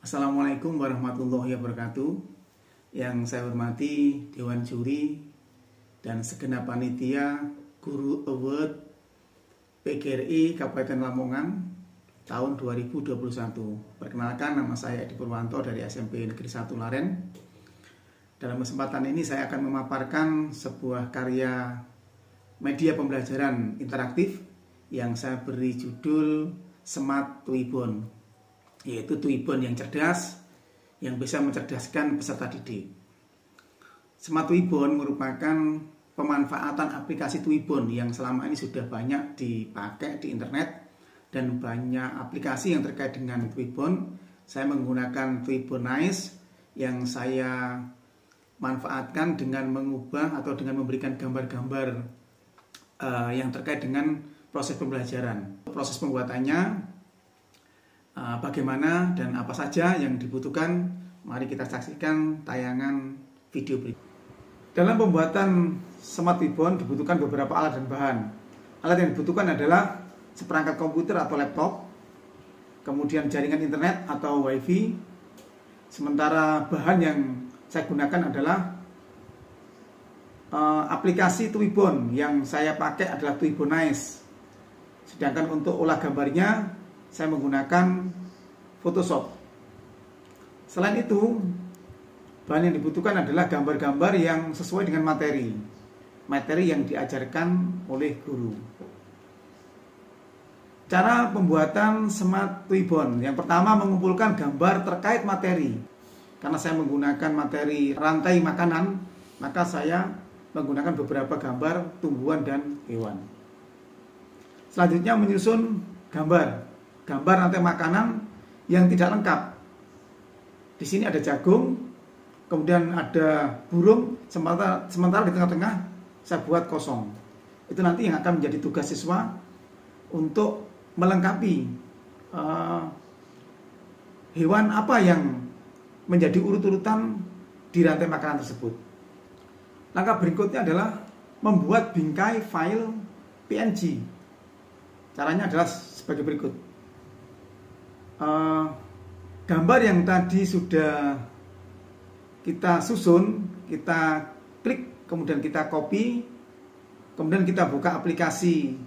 Assalamualaikum warahmatullahi wabarakatuh. Yang saya hormati Dewan Juri dan segenap panitia Guru Award PGRI Kabupaten Lamongan tahun 2021. Perkenalkan, nama saya Edi Purwanto dari SMP Negeri 1 Laren. Dalam kesempatan ini saya akan memaparkan sebuah karya media pembelajaran interaktif yang saya beri judul Smart Twibbon, yaitu Twibbon yang cerdas yang bisa mencerdaskan peserta didik. Smart Twibbon merupakan pemanfaatan aplikasi Twibbon yang selama ini sudah banyak dipakai di internet dan banyak aplikasi yang terkait dengan Twibbon. Saya menggunakan Twibbonize yang saya manfaatkan dengan mengubah atau dengan memberikan gambar-gambar yang terkait dengan proses pembelajaran. Proses pembuatannya bagaimana dan apa saja yang dibutuhkan, mari kita saksikan tayangan video berikut. Dalam pembuatan Smart Twibbon dibutuhkan beberapa alat dan bahan. Alat yang dibutuhkan adalah seperangkat komputer atau laptop, kemudian jaringan internet atau wifi. Sementara bahan yang saya gunakan adalah aplikasi Twibbon. Yang saya pakai adalah Twibbonize. Sedangkan untuk olah gambarnya saya menggunakan Photoshop. Selain itu, bahan yang dibutuhkan adalah gambar-gambar yang sesuai dengan materi yang diajarkan oleh guru. Cara pembuatan Smart Twibbon. Yang pertama, mengumpulkan gambar terkait materi. Karena saya menggunakan materi rantai makanan, maka saya menggunakan beberapa gambar tumbuhan dan hewan. Selanjutnya menyusun gambar rantai makanan yang tidak lengkap. Di sini ada jagung, kemudian ada burung, sementara di tengah-tengah saya buat kosong. Itu nanti yang akan menjadi tugas siswa untuk melengkapi hewan apa yang menjadi urut-urutan di rantai makanan tersebut. Langkah berikutnya adalah membuat bingkai file PNG. Caranya adalah sebagai berikut. Gambar yang tadi sudah kita susun, kita klik, kemudian kita copy, kemudian kita buka aplikasi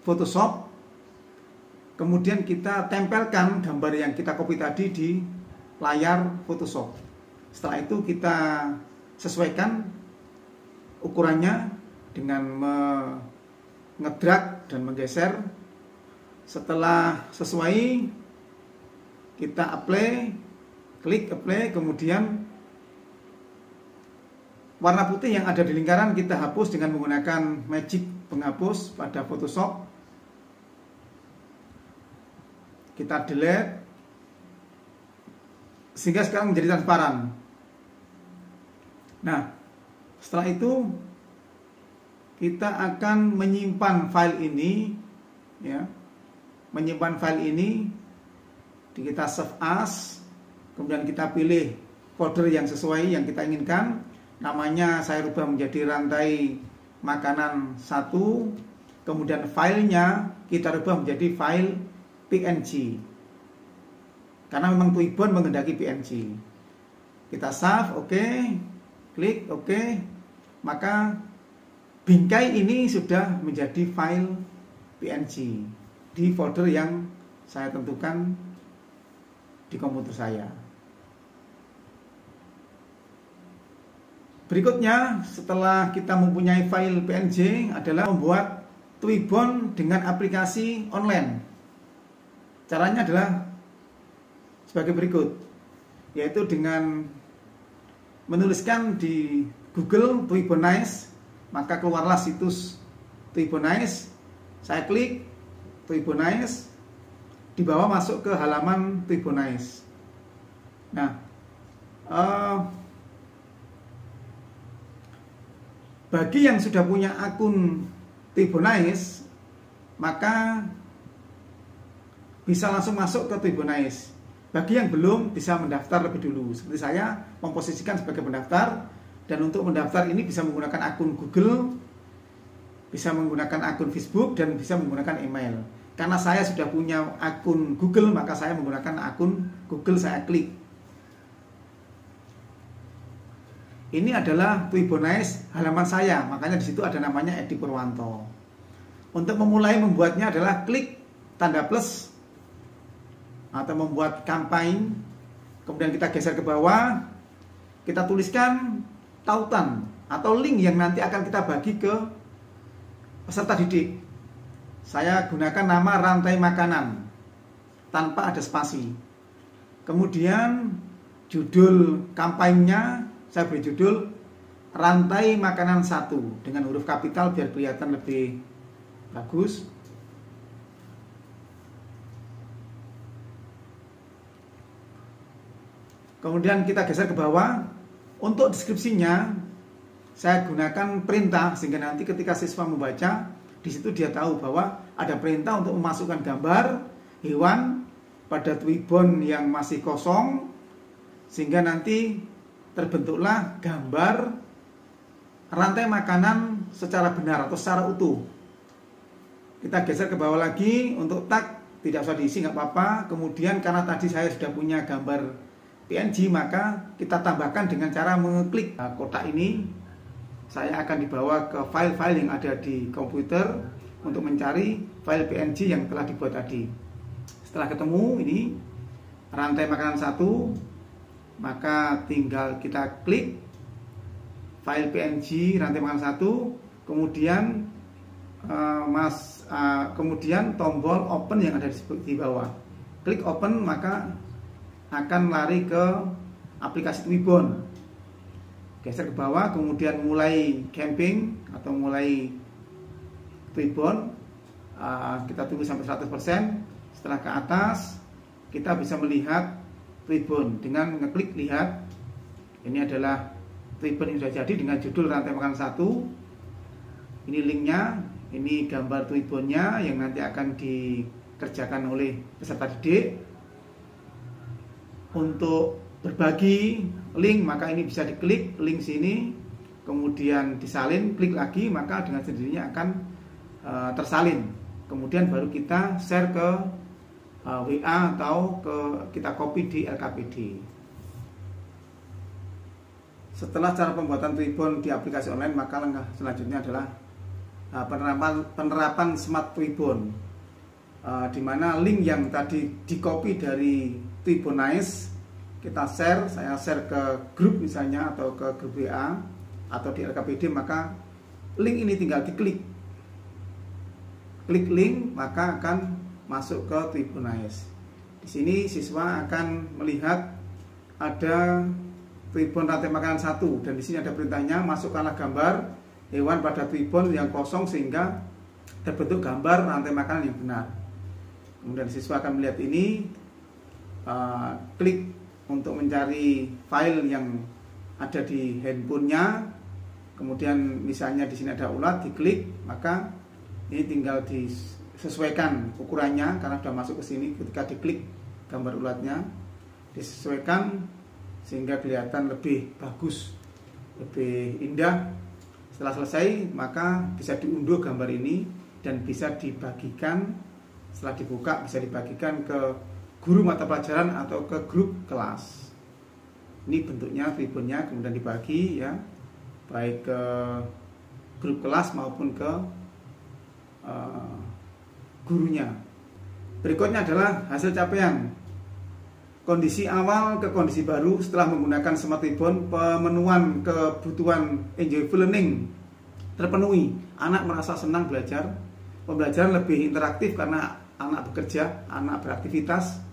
Photoshop, kemudian kita tempelkan gambar yang kita copy tadi di layar Photoshop. Setelah itu kita sesuaikan ukurannya dengan mengedrag dan menggeser. Setelah sesuai, kita apply, klik apply, kemudian warna putih yang ada di lingkaran kita hapus dengan menggunakan magic penghapus pada Photoshop. Kita delete sehingga sekarang menjadi transparan. Nah, setelah itu kita akan menyimpan file ini, ya, menyimpan file ini. Kita save as, kemudian kita pilih folder yang sesuai yang kita inginkan. Namanya saya rubah menjadi rantai makanan 1, kemudian filenya kita rubah menjadi file PNG, karena memang Twibbon menghendaki PNG. Kita save, oke, klik oke, maka bingkai ini sudah menjadi file PNG di folder yang saya tentukan di komputer saya. Berikutnya, setelah kita mempunyai file PNG, adalah membuat Twibbon dengan aplikasi online. Caranya adalah sebagai berikut, yaitu dengan menuliskan di Google Twibbonize, maka keluarlah situs Twibbonize. Saya klik Twibbonize, di bawah masuk ke halaman Twibbonize. Nah, bagi yang sudah punya akun Twibbonize, maka bisa langsung masuk ke Twibbonize. Bagi yang belum, bisa mendaftar lebih dulu. Seperti saya memposisikan sebagai pendaftar, dan untuk mendaftar ini bisa menggunakan akun Google, bisa menggunakan akun Facebook, dan bisa menggunakan email. karena saya sudah punya akun Google, maka saya menggunakan akun Google, saya klik. Ini adalah Twibonais halaman saya, makanya di situ ada namanya Edi Purwanto. Untuk memulai membuatnya adalah klik tanda plus atau membuat kampanye, kemudian kita geser ke bawah, kita tuliskan tautan atau link yang nanti akan kita bagi ke peserta didik. Saya gunakan nama rantai makanan tanpa ada spasi. Kemudian judul kampanyenya saya beri judul rantai makanan 1 dengan huruf kapital biar kelihatan lebih bagus. Kemudian kita geser ke bawah. Untuk deskripsinya saya gunakan perintah sehingga nanti ketika siswa membaca, di situ dia tahu bahwa ada perintah untuk memasukkan gambar hewan pada Twibon yang masih kosong, sehingga nanti terbentuklah gambar rantai makanan secara benar atau secara utuh. Kita geser ke bawah lagi. Untuk tag tidak usah diisi, nggak apa-apa. Kemudian karena tadi saya sudah punya gambar PNG, maka kita tambahkan dengan cara mengeklik kotak ini. Saya akan dibawa ke file-file yang ada di komputer untuk mencari file PNG yang telah dibuat tadi. Setelah ketemu ini rantai makanan 1, maka tinggal kita klik file PNG rantai makanan 1, kemudian kemudian tombol open yang ada di bawah. Klik open, maka akan lari ke aplikasi Twibon. Geser ke bawah, kemudian mulai camping atau mulai Twibon. Kita tunggu sampai 100%. Setelah ke atas, kita bisa melihat Twibon dengan ngeklik lihat. Ini adalah Twibon yang sudah jadi dengan judul rantai makanan 1. Ini linknya, ini gambar Twibonnya yang nanti akan dikerjakan oleh peserta didik. Untuk berbagi link, maka ini bisa diklik link sini, kemudian disalin, klik lagi, maka dengan sendirinya akan tersalin. Kemudian baru kita share ke WA atau kita copy di LKPD. Setelah cara pembuatan Twibon di aplikasi online, maka langkah selanjutnya adalah penerapan Smart Twibon, di mana link yang tadi di copy dari Twibonais kita share, saya share ke grup misalnya atau ke grup WA atau di LKPD, maka link ini tinggal diklik, klik link maka akan masuk ke Twibonais. Di sini siswa akan melihat ada Twibon rantai makanan 1 dan di sini ada perintahnya masukkanlah gambar hewan pada Twibon yang kosong sehingga terbentuk gambar rantai makanan yang benar. Kemudian siswa akan melihat ini, klik untuk mencari file yang ada di handphonenya. Kemudian misalnya di sini ada ulat, diklik, maka ini tinggal disesuaikan ukurannya karena sudah masuk ke sini. Ketika diklik gambar ulatnya disesuaikan sehingga kelihatan lebih bagus, lebih indah. Setelah selesai, maka bisa diunduh gambar ini dan bisa dibagikan. Setelah dibuka bisa dibagikan ke guru mata pelajaran atau ke grup kelas. Ini bentuknya Twibonnya, kemudian dibagi ya, baik ke grup kelas maupun ke gurunya. Berikutnya adalah hasil capaian. Kondisi awal ke kondisi baru setelah menggunakan Smart Twibon, pemenuhan kebutuhan enjoyable learning terpenuhi. Anak merasa senang belajar, pembelajaran lebih interaktif karena anak bekerja, anak beraktivitas,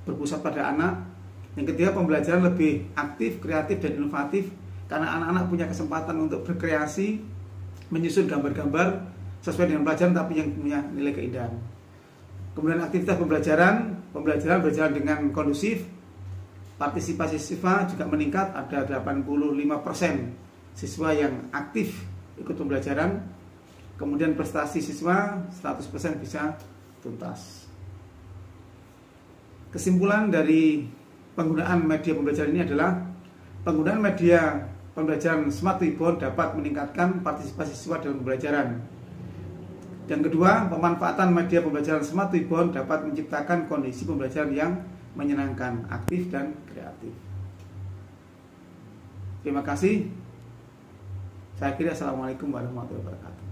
berpusat pada anak. Yang ketiga, pembelajaran lebih aktif, kreatif, dan inovatif karena anak-anak punya kesempatan untuk berkreasi, menyusun gambar-gambar sesuai dengan pelajaran tapi yang punya nilai keindahan. Kemudian aktivitas pembelajaran berjalan dengan kondusif, partisipasi siswa juga meningkat, ada 85% siswa yang aktif ikut pembelajaran. Kemudian prestasi siswa 100% bisa tuntas. Kesimpulan dari penggunaan media pembelajaran ini adalah penggunaan media pembelajaran Smart Twibon dapat meningkatkan partisipasi siswa dalam pembelajaran Dan kedua, pemanfaatan media pembelajaran Smart Tribun dapat menciptakan kondisi pembelajaran yang menyenangkan, aktif, dan kreatif. Terima kasih. Saya kira Assalamualaikum warahmatullahi wabarakatuh.